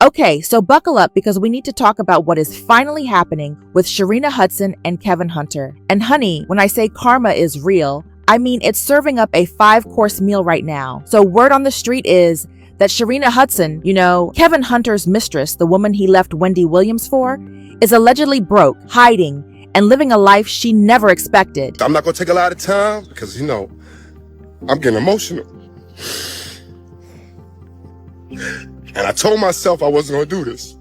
Okay, so buckle up because we need to talk about what is finally happening with Sharina Hudson and Kevin Hunter. And honey, when I say karma is real, I mean it's serving up a 5-course meal right now. So word on the street is that Sharina Hudson, Kevin Hunter's mistress, the woman he left Wendy Williams for, is allegedly broke, hiding, and living a life she never expected. I'm not gonna take a lot of time because, I'm getting emotional. And I told myself I wasn't gonna do this.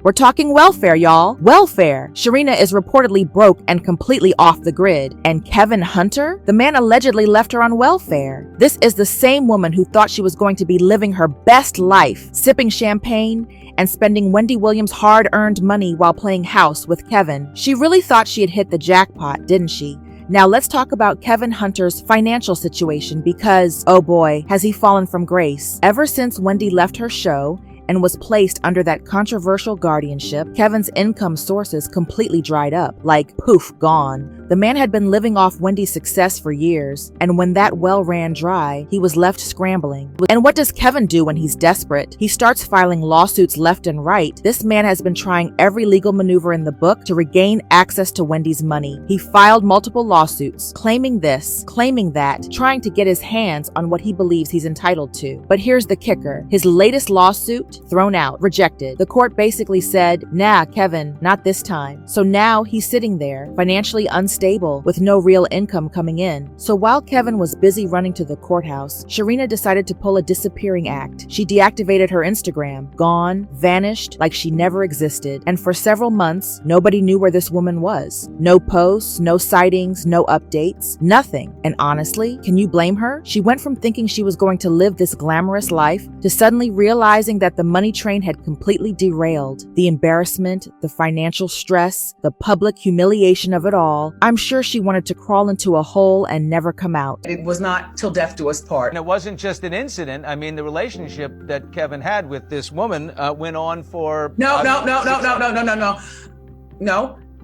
We're talking welfare, y'all. Welfare. Sharina is reportedly broke and completely off the grid. And Kevin Hunter? The man allegedly left her on welfare. This is the same woman who thought she was going to be living her best life, sipping champagne and spending Wendy Williams' hard-earned money while playing house with Kevin. She really thought she had hit the jackpot, didn't she? Now let's talk about Kevin Hunter's financial situation because, oh boy, has he fallen from grace. Ever since Wendy left her show and was placed under that controversial guardianship, Kevin's income sources completely dried up, like poof, gone. The man had been living off Wendy's success for years, and when that well ran dry, he was left scrambling. And what does Kevin do when he's desperate? He starts filing lawsuits left and right. This man has been trying every legal maneuver in the book to regain access to Wendy's money. He filed multiple lawsuits, claiming this, claiming that, trying to get his hands on what he believes he's entitled to. But here's the kicker. His latest lawsuit, thrown out, rejected. The court basically said, nah, Kevin, not this time. So now he's sitting there, financially unstable, with no real income coming in. So while Kevin was busy running to the courthouse, Shireena decided to pull a disappearing act. She deactivated her Instagram, gone, vanished, like she never existed. And for several months, nobody knew where this woman was. No posts, no sightings, no updates, nothing. And honestly, can you blame her? She went from thinking she was going to live this glamorous life to suddenly realizing that the money train had completely derailed. The embarrassment, the financial stress, the public humiliation of it all. I'm sure she wanted to crawl into a hole and never come out. It was not till death do us part. And it wasn't just an incident. I mean, the relationship that Kevin had with this woman went on for... No.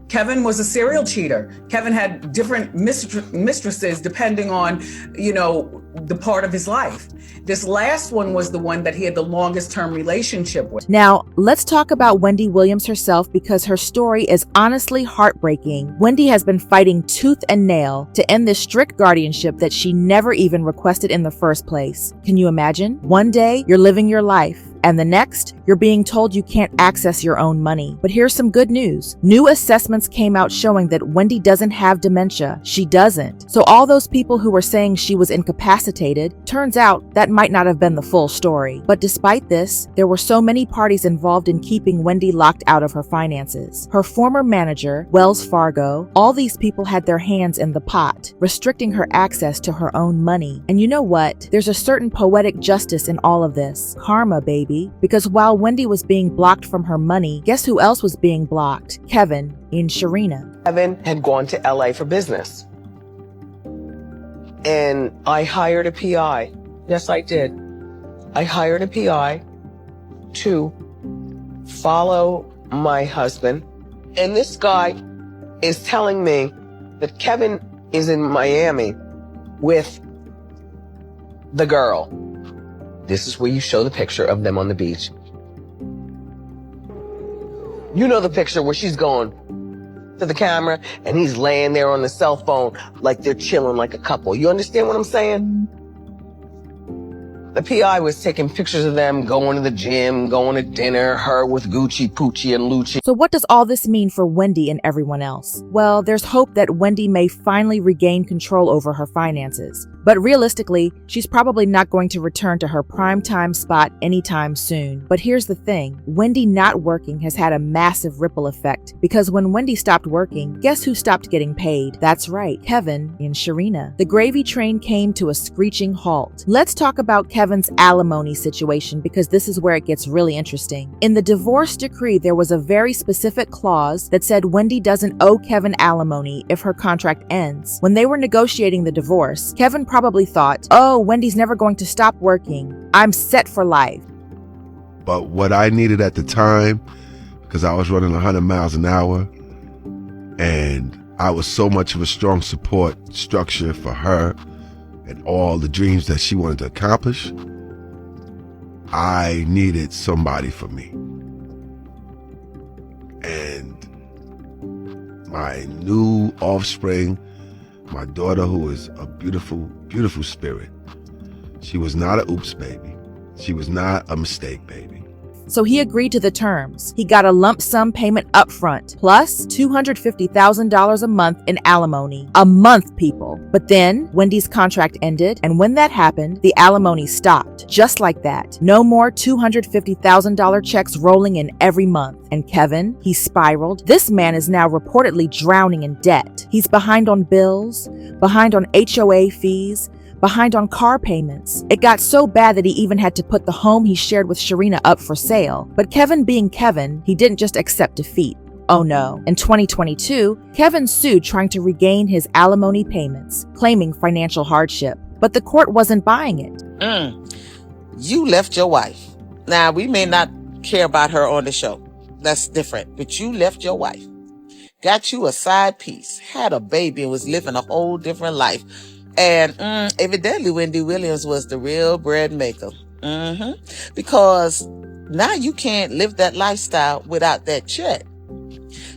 Kevin was a serial cheater. Kevin had different mistresses depending on, the part of his life. This last one was the one that he had the longest term relationship with. Now, let's talk about Wendy Williams herself because her story is honestly heartbreaking. Wendy has been fighting tooth and nail to end this strict guardianship that she never even requested in the first place. Can you imagine? One day, you're living your life. And the next, you're being told you can't access your own money. But here's some good news. New assessments came out showing that Wendy doesn't have dementia. She doesn't. So all those people who were saying she was incapacitated, turns out that might not have been the full story. But despite this, there were so many parties involved in keeping Wendy locked out of her finances. Her former manager, Wells Fargo, all these people had their hands in the pot, restricting her access to her own money. And you know what? There's a certain poetic justice in all of this. Karma, baby. Because while Wendy was being blocked from her money, guess who else was being blocked? Kevin and Shireena. Kevin had gone to LA for business. And I hired a PI. Yes, I did. I hired a PI to follow my husband. And this guy is telling me that Kevin is in Miami with the girl. This is where you show the picture of them on the beach. You know the picture where she's going to the camera and he's laying there on the cell phone like they're chilling like a couple. You understand what I'm saying? The PI was taking pictures of them going to the gym, going to dinner, her with Gucci, Poochie, and Lucci. So what does all this mean for Wendy and everyone else? Well, there's hope that Wendy may finally regain control over her finances. But realistically, she's probably not going to return to her primetime spot anytime soon. But here's the thing, Wendy not working has had a massive ripple effect because when Wendy stopped working, guess who stopped getting paid? That's right, Kevin and Shireena. The gravy train came to a screeching halt. Let's talk about Kevin's alimony situation because this is where it gets really interesting. In the divorce decree, there was a very specific clause that said Wendy doesn't owe Kevin alimony if her contract ends. When they were negotiating the divorce, Kevin probably thought, oh, Wendy's never going to stop working. I'm set for life. But what I needed at the time, because I was running 100 miles an hour, and I was so much of a strong support structure for her and all the dreams that she wanted to accomplish, I needed somebody for me. And my new offspring, my daughter, who is a beautiful, beautiful spirit, she was not a oops baby. She was not a mistake baby. So he agreed to the terms. He got a lump sum payment up front, plus $250,000 a month in alimony. A month, people. But then Wendy's contract ended, and when that happened, the alimony stopped. Just like that. No more $250,000 checks rolling in every month. And Kevin, he spiraled. This man is now reportedly drowning in debt. He's behind on bills, behind on HOA fees, behind on car payments. It got so bad that he even had to put the home he shared with Shireena up for sale. But Kevin being Kevin, he didn't just accept defeat. Oh no. In 2022, Kevin sued trying to regain his alimony payments, claiming financial hardship. But the court wasn't buying it. You left your wife. Now, we may not care about her on the show. That's different. But you left your wife. Got you a side piece. Had a baby and was living a whole different life. And evidently, Wendy Williams was the real bread maker. Because now you can't live that lifestyle without that check.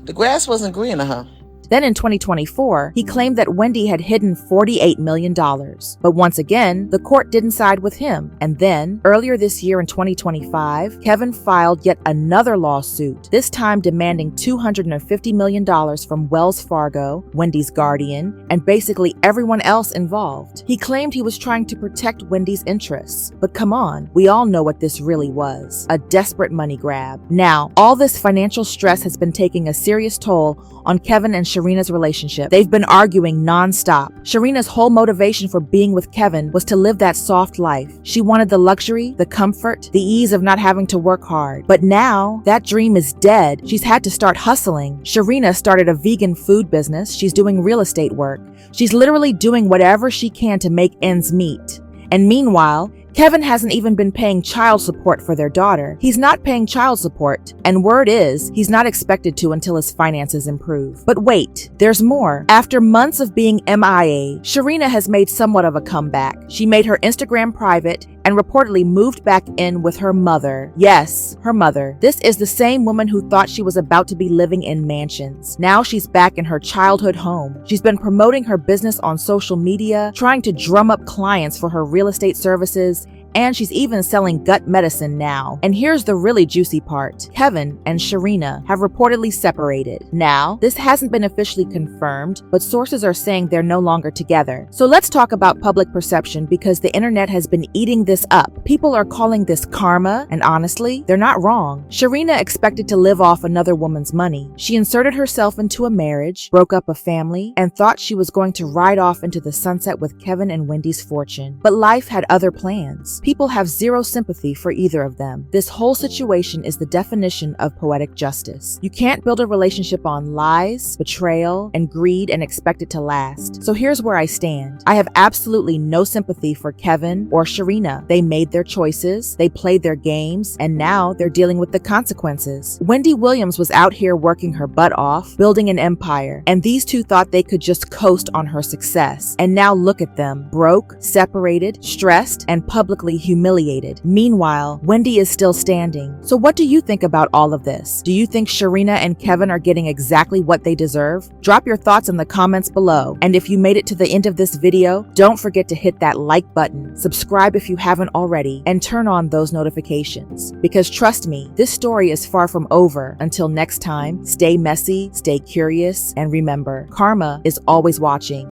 The grass wasn't greener, huh? Then in 2024, he claimed that Wendy had hidden $48 million. But once again, the court didn't side with him. And then, earlier this year in 2025, Kevin filed yet another lawsuit, this time demanding $250 million from Wells Fargo, Wendy's guardian, and basically everyone else involved. He claimed he was trying to protect Wendy's interests. But come on, we all know what this really was. A desperate money grab. Now, all this financial stress has been taking a serious toll on Kevin and Shireena's relationship. They've been arguing non-stop. Shireena's whole motivation for being with Kevin was to live that soft life. She wanted the luxury, the comfort, the ease of not having to work hard. But now, that dream is dead. She's had to start hustling. Shireena started a vegan food business. She's doing real estate work. She's literally doing whatever she can to make ends meet. And meanwhile, Kevin hasn't even been paying child support for their daughter. He's not paying child support, and word is, he's not expected to until his finances improve. But wait, there's more. After months of being MIA, Shireena has made somewhat of a comeback. She made her Instagram private and reportedly moved back in with her mother. Yes, her mother. This is the same woman who thought she was about to be living in mansions. Now she's back in her childhood home. She's been promoting her business on social media, trying to drum up clients for her real estate services, and she's even selling gut medicine now. And here's the really juicy part. Kevin and Shireena have reportedly separated. Now, this hasn't been officially confirmed, but sources are saying they're no longer together. So let's talk about public perception, because the internet has been eating this up. People are calling this karma, and honestly, they're not wrong. Shireena expected to live off another woman's money. She inserted herself into a marriage, broke up a family, and thought she was going to ride off into the sunset with Kevin and Wendy's fortune. But life had other plans. People have zero sympathy for either of them. This whole situation is the definition of poetic justice. You can't build a relationship on lies, betrayal, and greed and expect it to last. So here's where I stand. I have absolutely no sympathy for Kevin or Shireena. They made their choices, they played their games, and now they're dealing with the consequences. Wendy Williams was out here working her butt off, building an empire, and these two thought they could just coast on her success. And now look at them, broke, separated, stressed, and publicly humiliated. Meanwhile, Wendy is still standing. So what do you think about all of this? Do you think Shireena and Kevin are getting exactly what they deserve? Drop your thoughts in the comments below. And if you made it to the end of this video, don't forget to hit that like button, subscribe if you haven't already, and turn on those notifications. Because trust me, this story is far from over. Until next time, stay messy, stay curious, and remember, karma is always watching.